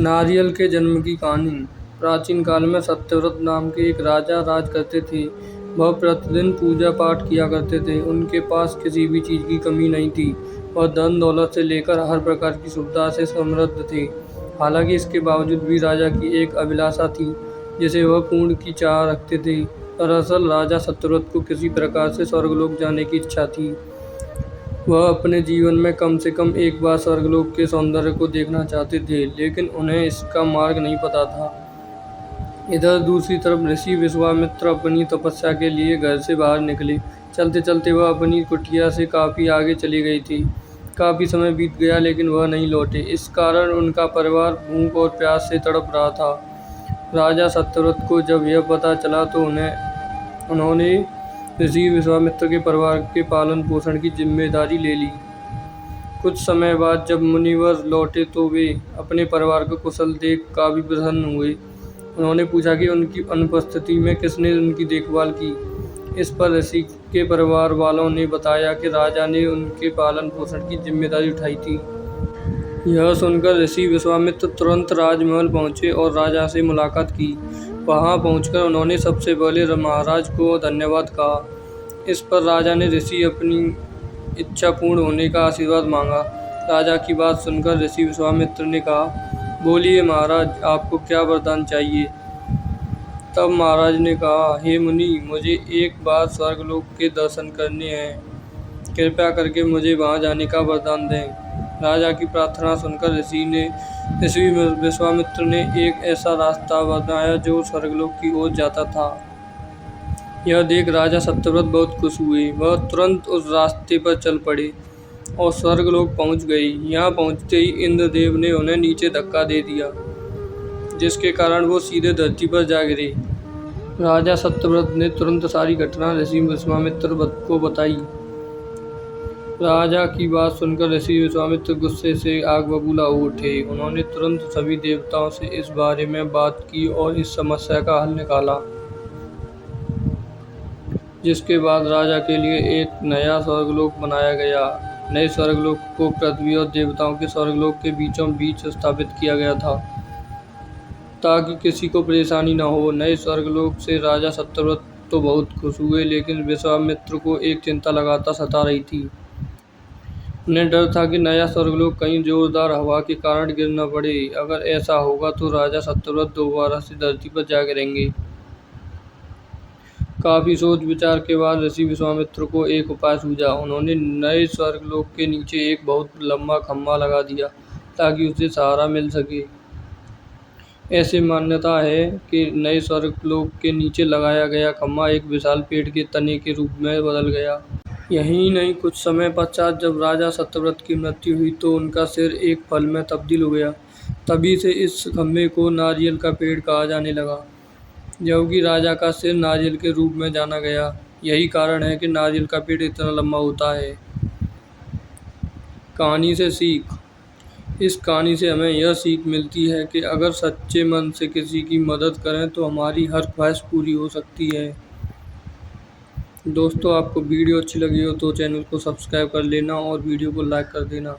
नारियल के जन्म की कहानी। प्राचीन काल में सत्यव्रत नाम के एक राजा राज करते थे। वह प्रतिदिन पूजा पाठ किया करते थे। उनके पास किसी भी चीज की कमी नहीं थी। वह धन दौलत से लेकर हर प्रकार की सुविधा से समृद्ध थे। हालांकि इसके बावजूद भी राजा की एक अभिलाषा थी जिसे वह पूर्ण की चाह रखते थे। दरअसल राजा सत्यव्रत को किसी प्रकार से स्वर्गलोक जाने की इच्छा थी। वह अपने जीवन में कम से कम एक बार स्वर्गलोक के सौंदर्य को देखना चाहते थे, लेकिन उन्हें इसका मार्ग नहीं पता था। इधर दूसरी तरफ ऋषि विश्वामित्र अपनी तपस्या के लिए घर से बाहर निकले। चलते चलते वह अपनी कुटिया से काफी आगे चली गई थी। काफी समय बीत गया लेकिन वह नहीं लौटे। इस कारण उनका परिवार भूख और प्यास से तड़प रहा था। राजा सत्यव्रत को जब यह पता चला तो उन्होंने ऋषि विश्वामित्र के परिवार के पालन पोषण की जिम्मेदारी ले ली। कुछ समय बाद जब मुनिवर लौटे तो वे अपने परिवार को कुशल देख काफी प्रसन्न हुए। उन्होंने पूछा कि उनकी अनुपस्थिति में किसने उनकी देखभाल की। इस पर ऋषि के परिवार वालों ने बताया कि राजा ने उनके पालन पोषण की जिम्मेदारी उठाई थी। यह सुनकर ऋषि विश्वामित्र तुरंत राजमहल पहुंचे और राजा से मुलाकात की। वहां पहुंचकर उन्होंने सबसे पहले महाराज को धन्यवाद कहा। इस पर राजा ने ऋषि अपनी इच्छा पूर्ण होने का आशीर्वाद मांगा। राजा की बात सुनकर ऋषि विश्वामित्र ने कहा, बोलिए महाराज, आपको क्या वरदान चाहिए। तब महाराज ने कहा, हे मुनि, मुझे एक बार स्वर्गलोक के दर्शन करने हैं। कृपया करके मुझे वहां जाने का वरदान दें। राजा की प्रार्थना सुनकर ऋषि विश्वामित्र ने एक ऐसा रास्ता बनाया जो स्वर्गलोक की ओर जाता था। यह देख राजा सत्यव्रत बहुत खुश हुए। वह तुरंत उस रास्ते पर चल पड़े और स्वर्गलोक पहुंच गए। यहाँ पहुंचते ही इंद्रदेव ने उन्हें नीचे धक्का दे दिया, जिसके कारण वो सीधे धरती पर जा गिरे। राजा सत्यव्रत ने तुरंत सारी घटना ऋषि विश्वामित्र को बताई। राजा की बात सुनकर ऋषि विश्वामित्र गुस्से से आग बबूला हो उठे। उन्होंने तुरंत सभी देवताओं से इस बारे में बात की और इस समस्या का हल निकाला, जिसके बाद राजा के लिए एक नया स्वर्गलोक बनाया गया। नए स्वर्गलोक को पृथ्वी और देवताओं के स्वर्गलोक के बीचों बीच स्थापित किया गया था, ताकि किसी को परेशानी न हो। नए स्वर्गलोक से राजा सत्यव्रत तो बहुत खुश हुए, लेकिन विश्वामित्र को एक चिंता लगातार सता रही थी। उन्हें डर था कि नया स्वर्गलोक कहीं जोरदार हवा के कारण गिर न पड़े। अगर ऐसा होगा तो राजा सत्यव्रत दोबारा से धरती पर जा गिरेंगे। काफी सोच विचार के बाद ऋषि विश्वामित्र को एक उपाय सूझा। उन्होंने नए स्वर्गलोक के नीचे एक बहुत लंबा खम्भा लगा दिया ताकि उसे सहारा मिल सके। ऐसी मान्यता है कि नए स्वर्गलोक के नीचे लगाया गया खम्भा एक विशाल पेड़ के तने के रूप में बदल गया। यही नहीं, कुछ समय पश्चात जब राजा सत्यव्रत की मृत्यु हुई तो उनका सिर एक फल में तब्दील हो गया। तभी से इस खम्भे को नारियल का पेड़ कहा जाने लगा, जबकि राजा का सिर नारियल के रूप में जाना गया। यही कारण है कि नारियल का पेड़ इतना लंबा होता है। कहानी से सीख। इस कहानी से हमें यह सीख मिलती है कि अगर सच्चे मन से किसी की मदद करें तो हमारी हर ख्वाहिश पूरी हो सकती है। दोस्तों, आपको वीडियो अच्छी लगी हो तो चैनल को सब्सक्राइब कर लेना और वीडियो को लाइक कर देना।